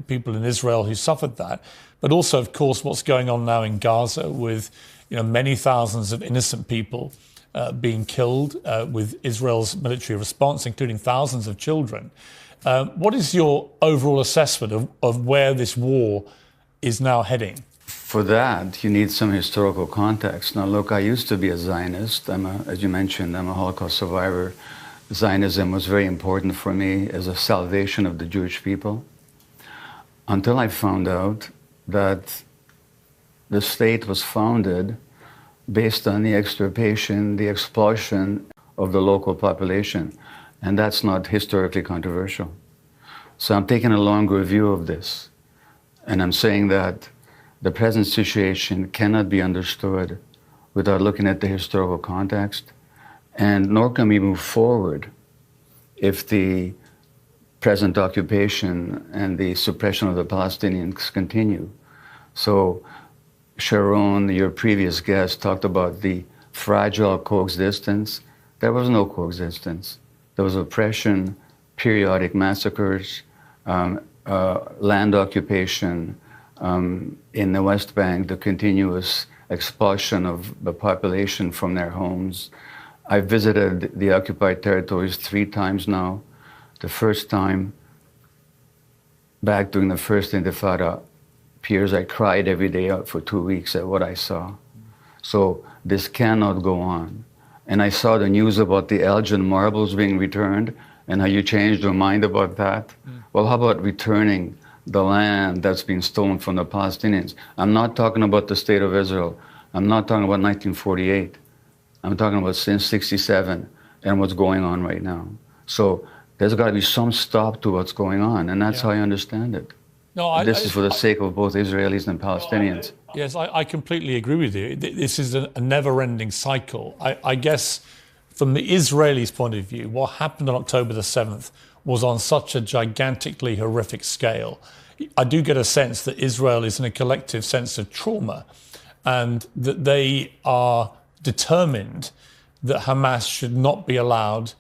people in Israel who suffered that, but also, of course, what's going on now in Gaza with many thousands of innocent people being killed, with Israel's military response, including thousands of children. What is your overall assessment of where this war is now heading? For that, you need some historical context. Now, look, I used to be a Zionist. As you mentioned, I'm a Holocaust survivor. Zionism was very important for me as a salvation of the Jewish people, until I found out that the state was founded based on the extirpation, the expulsion of the local population. And that's not historically controversial. So I'm taking a longer view of this. And I'm saying that the present situation cannot be understood without looking at the historical context, and nor can we move forward if the present occupation and the suppression of the Palestinians continue. So Sharon, your previous guest, talked about the fragile coexistence. There was no coexistence. There was oppression, periodic massacres, land occupation, in the West Bank, the continuous expulsion of the population from their homes. I've visited the occupied territories 3 times now. The first time, back during the first Intifada, Piers, I cried every day for 2 weeks at what I saw. So this cannot go on. And I saw the news about the Elgin marbles being returned and how you changed your mind about that. Well, how about returning the land that's been stolen from the Palestinians? I'm not talking about the state of Israel. I'm not talking about 1948. I'm talking about since 67 and what's going on right now. So there's got to be some stop to what's going on, and that's how I understand it. No, this is for the sake of both Israelis and Palestinians. Yes, I completely agree with you. This is a never-ending cycle. I guess from the Israelis' point of view, what happened on October the 7th was on such a gigantically horrific scale. I do get a sense that Israel is in a collective sense of trauma, and that they are determined that Hamas should not be allowed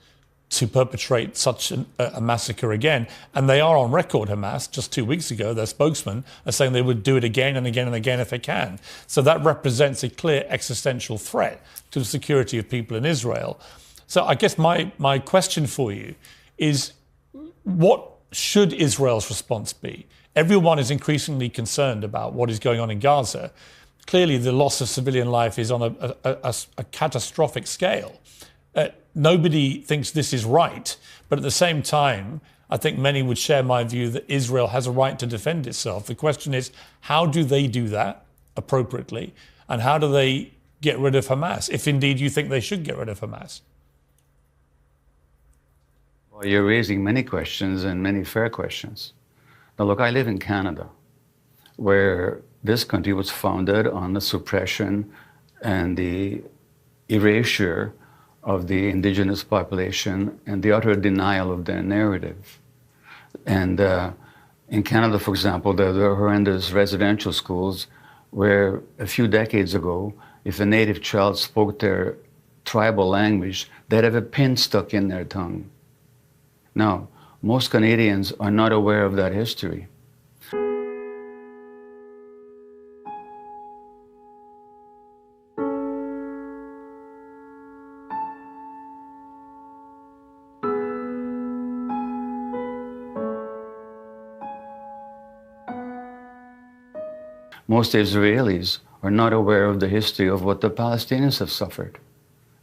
to perpetrate such a massacre again. And they are on record, Hamas, just 2 weeks ago, their spokesman, are saying they would do it again and again and again if they can. So that represents a clear existential threat to the security of people in Israel. So I guess my question for you is, what should Israel's response be? Everyone is increasingly concerned about what is going on in Gaza. Clearly, the loss of civilian life is on a catastrophic scale. Nobody thinks this is right, but at the same time, I think many would share my view that Israel has a right to defend itself. The question is, how do they do that appropriately, and how do they get rid of Hamas, if indeed you think they should get rid of Hamas? Well, you're raising many questions, and many fair questions. Now, look, I live in Canada, where this country was founded on the suppression and the erasure of the indigenous population and the utter denial of their narrative. And in Canada, for example, there are horrendous residential schools where a few decades ago, if a native child spoke their tribal language, they'd have a pin stuck in their tongue. Now, most Canadians are not aware of that history. Most Israelis are not aware of the history of what the Palestinians have suffered.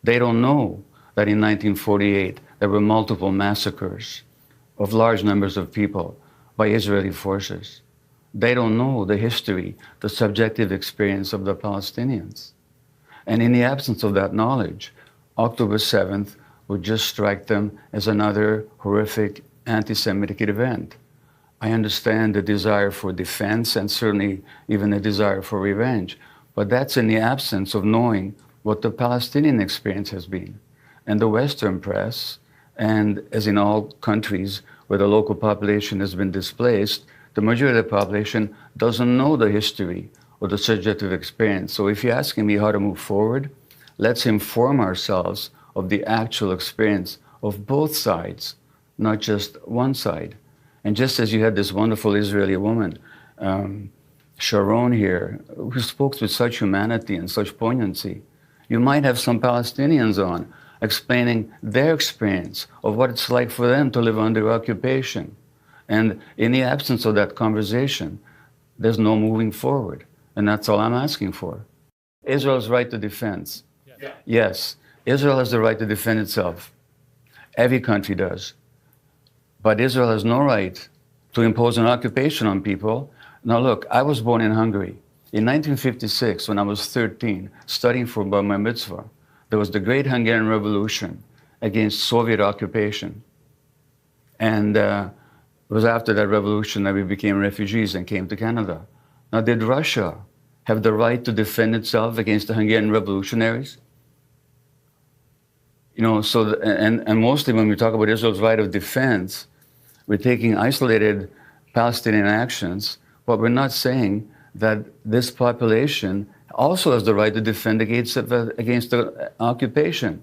They don't know that in 1948 there were multiple massacres of large numbers of people by Israeli forces. They don't know the history, the subjective experience of the Palestinians. And in the absence of that knowledge, October 7th would just strike them as another horrific anti-Semitic event. I understand the desire for defense and certainly even the desire for revenge, but that's in the absence of knowing what the Palestinian experience has been. And the Western press, and as in all countries where the local population has been displaced, the majority of the population doesn't know the history or the subjective experience. So if you're asking me how to move forward, let's inform ourselves of the actual experience of both sides, not just one side. And just as you had this wonderful Israeli woman, Sharon here, who spoke with such humanity and such poignancy, you might have some Palestinians on explaining their experience of what it's like for them to live under occupation. And in the absence of that conversation, there's no moving forward. And that's all I'm asking for. Israel's right to defense. Yeah. Yes, Israel has the right to defend itself. Every country does. But Israel has no right to impose an occupation on people. Now look, I was born in Hungary. In 1956, when I was 13, studying for Bar Mitzvah, there was the Great Hungarian Revolution against Soviet occupation. And it was after that revolution that we became refugees and came to Canada. Now, did Russia have the right to defend itself against the Hungarian revolutionaries? You know, so, and mostly when we talk about Israel's right of defense, we're taking isolated Palestinian actions, but we're not saying that this population also has the right to defend against the occupation.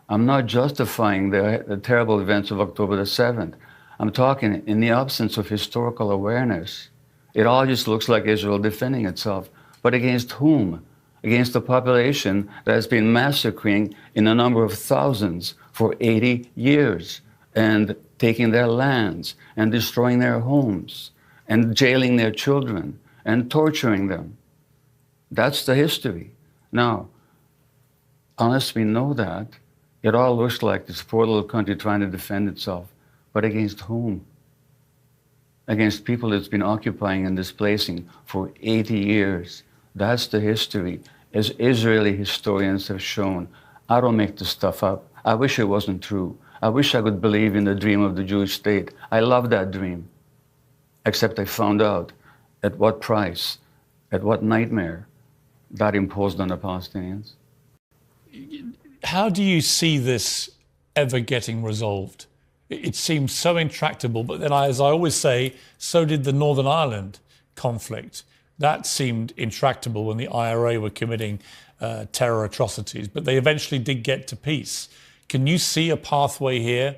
I'm not justifying the terrible events of October the 7th. I'm talking in the absence of historical awareness. It all just looks like Israel defending itself. But against whom? Against the population that has been massacring in a number of thousands for 80 years and taking their lands and destroying their homes and jailing their children and torturing them. That's the history. Now, unless we know that, it all looks like this poor little country trying to defend itself. But against whom? Against people that's been occupying and displacing for 80 years. That's the history, as Israeli historians have shown. I don't make this stuff up. I wish it wasn't true. I wish I could believe in the dream of the Jewish state. I love that dream. Except I found out at what price, at what nightmare that imposed on the Palestinians. How do you see this ever getting resolved? It seems so intractable, but then, as I always say, so did the Northern Ireland conflict. That seemed intractable when the IRA were committing terror atrocities, but they eventually did get to peace. Can you see a pathway here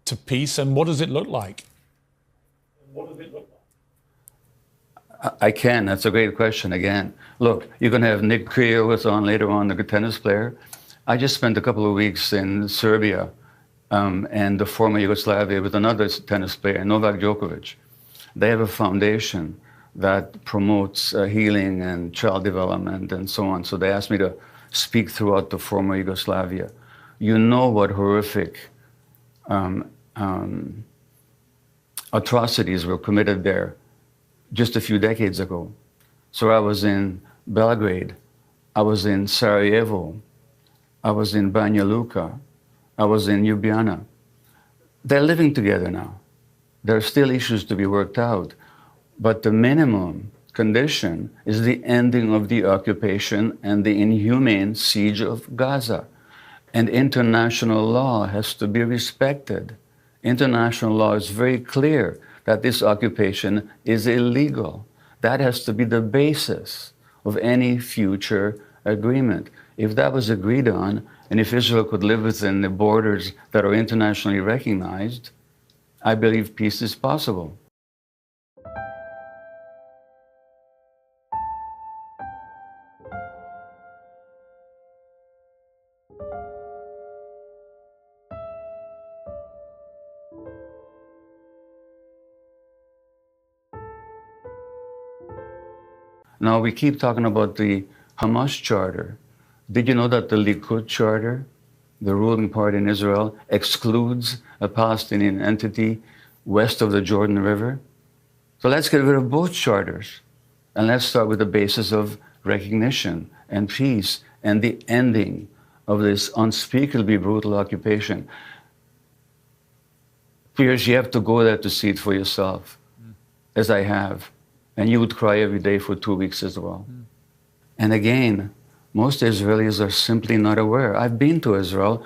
to peace, and what does it look like? I can. That's a great question again. Look, you're going to have Nick Kyrgios on later on, the tennis player. I just spent a couple of weeks in Serbia and the former Yugoslavia with another tennis player, Novak Djokovic. They have a foundation that promotes healing and child development and so on. So they asked me to speak throughout the former Yugoslavia. You know what horrific atrocities were committed there just a few decades ago. So I was in Belgrade, I was in Sarajevo, I was in Banja Luka, I was in Ljubljana. They're living together now. There are still issues to be worked out, but the minimum condition is the ending of the occupation and the inhumane siege of Gaza. And international law has to be respected. International law is very clear that this occupation is illegal. That has to be the basis of any future agreement. If that was agreed on, and if Israel could live within the borders that are internationally recognized, I believe peace is possible. Now, we keep talking about the Hamas charter. Did you know that the Likud charter, the ruling party in Israel, excludes a Palestinian entity west of the Jordan River? So let's get rid of both charters. And let's start with the basis of recognition and peace and the ending of this unspeakably brutal occupation. Piers, you have to go there to see it for yourself, as I have. And you would cry every day for 2 weeks as well. And again, most Israelis are simply not aware. I've been to Israel,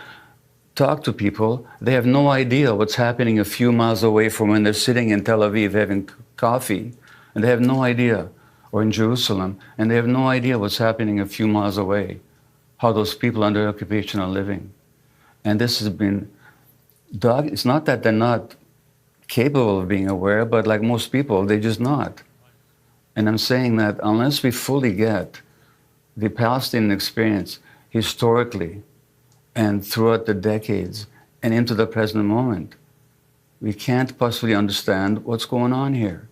talked to people. They have no idea what's happening a few miles away from when they're sitting in Tel Aviv having coffee. And they have no idea, or in Jerusalem, and they have no idea what's happening a few miles away, how those people under occupation are living. And this has been, it's not that they're not capable of being aware, but like most people, they're just not. And I'm saying that unless we fully get the Palestinian experience historically and throughout the decades and into the present moment, we can't possibly understand what's going on here.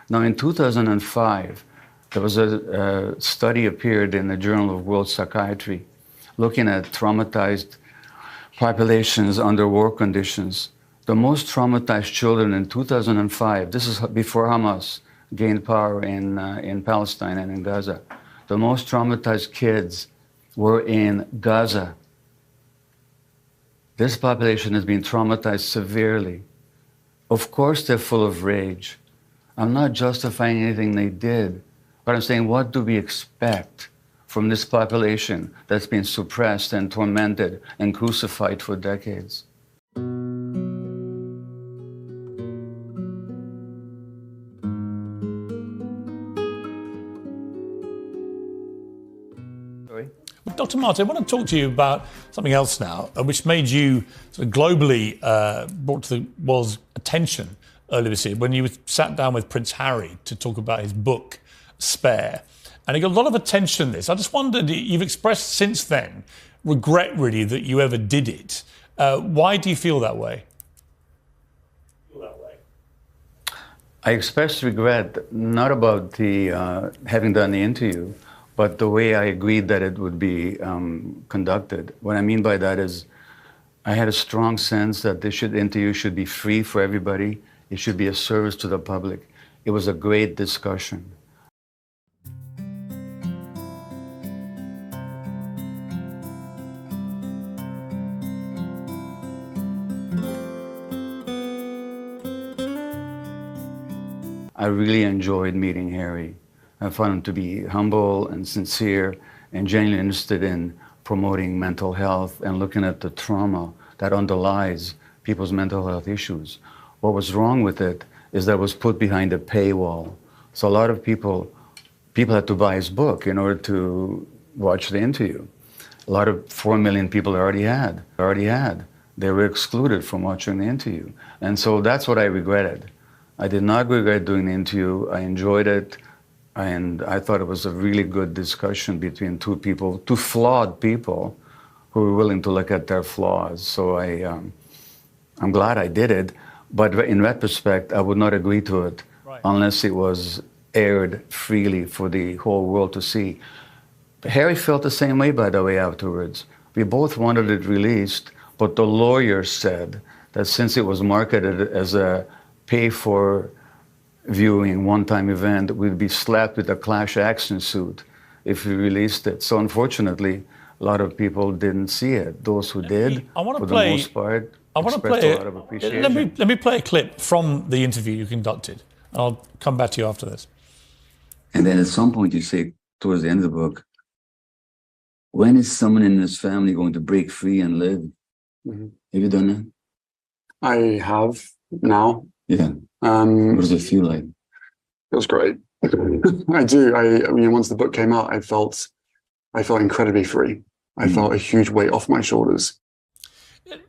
Now, in 2005, there was a study appeared in the Journal of World Psychiatry looking at traumatized populations under war conditions. The most traumatized children in 2005, this is before Hamas gained power in Palestine and in Gaza, the most traumatized kids were in Gaza. This population has been traumatized severely. Of course, they're full of rage. I'm not justifying anything they did, but I'm saying, what do we expect from this population that's been suppressed and tormented and crucified for decades? Sorry? Well, Dr. Maté, I want to talk to you about something else now, which made you sort of globally brought to the world's attention earlier this year when you sat down with Prince Harry to talk about his book, Spare. And it got a lot of attention, this. I just wondered, you've expressed since then regret, really, that you ever did it. Why do you feel that way? I expressed regret, not about the having done the interview, but the way I agreed that it would be conducted. What I mean by that is I had a strong sense that this interview should be free for everybody. It should be a service to the public. It was a great discussion. I really enjoyed meeting Harry. I found him to be humble and sincere and genuinely interested in promoting mental health and looking at the trauma that underlies people's mental health issues. What was wrong with it is that it was put behind a paywall. So a lot of people had to buy his book in order to watch the interview. A lot of 4 million people already had. They were excluded from watching the interview. And so that's what I regretted. I did not regret doing the interview. I enjoyed it. And I thought it was a really good discussion between two people, two flawed people who were willing to look at their flaws. So I'm glad I did it. But in retrospect, I would not agree to it unless it was aired freely for the whole world to see. Harry felt the same way, by the way, afterwards. We both wanted it released, but the lawyer said that since it was marketed as a pay-for viewing, one-time event, we'd be slapped with a class action suit if we released it. So unfortunately, a lot of people didn't see it. Those who did, for the most part, expressed a lot of appreciation. Let me play a clip from the interview you conducted. I'll come back to you after this. And then at some point you say, towards the end of the book, when is someone in this family going to break free and live? Mm-hmm. Have you done that? I have now. Yeah. What does it feel like? Feels great. I do. I mean, once the book came out, I felt incredibly free. I felt a huge weight off my shoulders.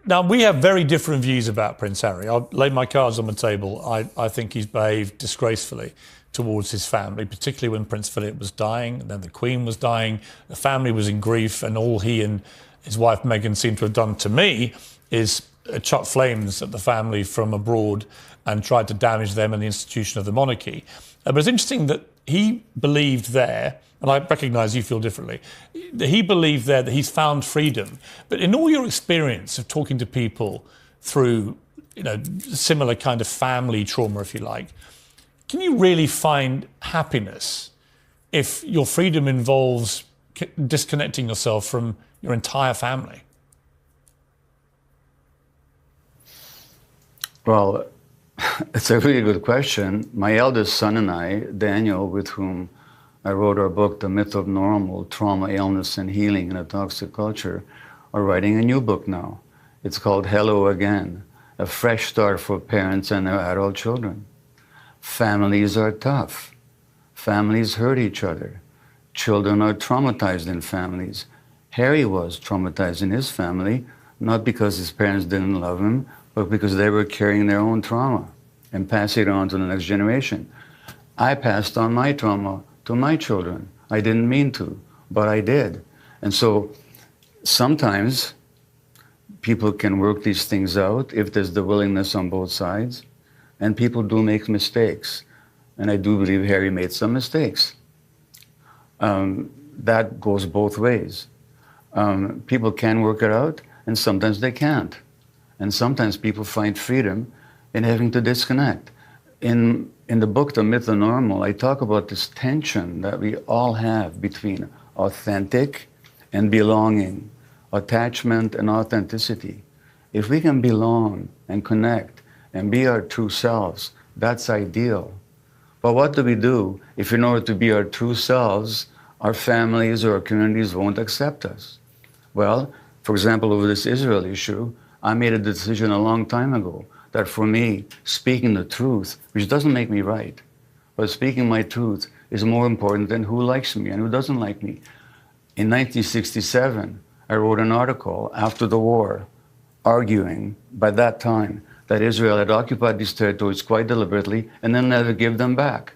Now, we have very different views about Prince Harry. I'll lay my cards on the table. I think he's behaved disgracefully towards his family, particularly when Prince Philip was dying, and then the Queen was dying. The family was in grief, and all he and his wife Meghan seem to have done to me is chuck flames at the family from abroad and tried to damage them and the institution of the monarchy. But it's interesting that he believed there, and I recognise you feel differently, that he believed there that he's found freedom. But in all your experience of talking to people through, similar kind of family trauma, if you like, can you really find happiness if your freedom involves disconnecting yourself from your entire family? Well, it's a really good question. My eldest son and I, Daniel, with whom I wrote our book, The Myth of Normal, Trauma, Illness, and Healing in a Toxic Culture, are writing a new book now. It's called Hello Again. a fresh start for parents and their adult children. Families are tough. Families hurt each other. Children are traumatized in families. Harry was traumatized in his family, not because his parents didn't love him, but because they were carrying their own trauma and passing it on to the next generation. I passed on my trauma to my children. I didn't mean to, but I did. And so sometimes people can work these things out if there's the willingness on both sides, and people do make mistakes. And I do believe Harry made some mistakes. That goes both ways. People can work it out, and sometimes they can't. And sometimes people find freedom in having to disconnect. In the book, The Myth of Normal, I talk about this tension that we all have between authentic and belonging, attachment and authenticity. If we can belong and connect and be our true selves, that's ideal. But what do we do if in order to be our true selves, our families or our communities won't accept us? Well, for example, over this Israel issue, I made a decision a long time ago that for me, speaking the truth, which doesn't make me right, but speaking my truth is more important than who likes me and who doesn't like me. In 1967, I wrote an article after the war arguing by that time that Israel had occupied these territories quite deliberately and then never give them back.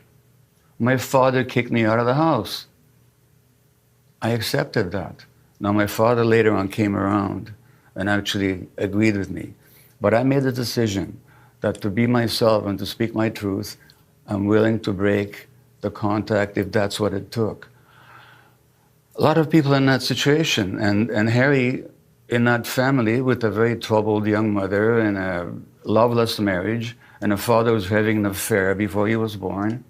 My father kicked me out of the house. I accepted that. Now, my father later on came around and actually agreed with me. But I made the decision that to be myself and to speak my truth, I'm willing to break the contact if that's what it took. A lot of people in that situation, and Harry in that family with a very troubled young mother and a loveless marriage, and a father who was having an affair before he was born,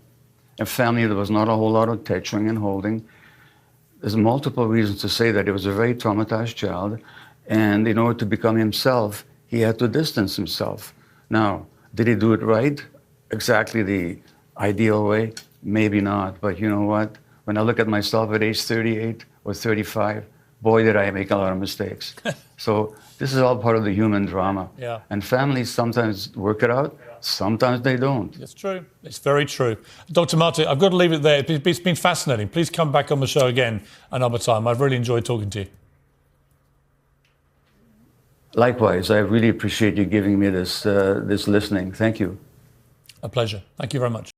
a family that was not a whole lot of touching and holding. There's multiple reasons to say that he was a very traumatized child, and in order to become himself, he had to distance himself. Now, did he do it right? Exactly the ideal way? Maybe not, but you know what? When I look at myself at age 38 or 35, boy, did I make a lot of mistakes. So this is all part of the human drama. Yeah. And families sometimes work it out, sometimes they don't. It's true. It's very true. Dr. Maté, I've got to leave it there. It's been fascinating. Please come back on the show again another time. I've really enjoyed talking to you. Likewise, I really appreciate you giving me this listening. Thank you. A pleasure. Thank you very much.